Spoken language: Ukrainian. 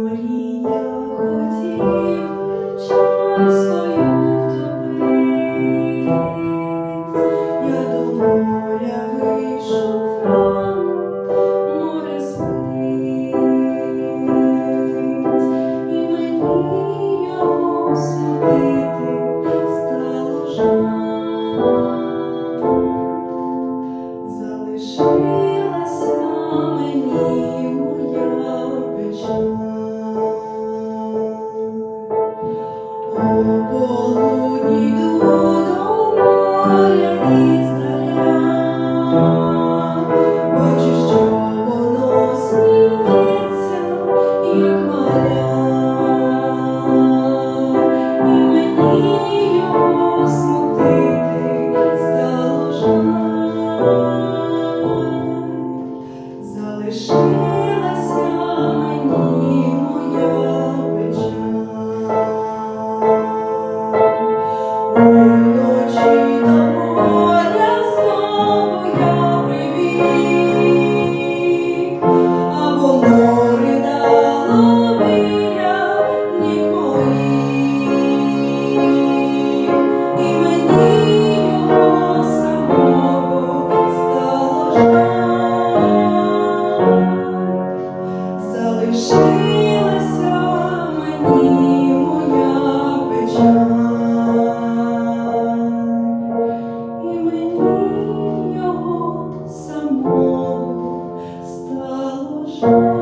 Марія хотів чай свою втопить, я до моря вийшов рано, море спить, і мені його судити стало жаль. Залишилася мені моя печаль. О полудні йду до моря іздаля, бачу, що воно сміється, як маля, і мені його смутити стало жаль. Залишилася мені моя печаль. Уночі до моря знову я прибіг, а воно ридало біля ніг моїх, і мені його самого стало жаль. Залишилася мені моя печаль, і мені його самого стало жаль.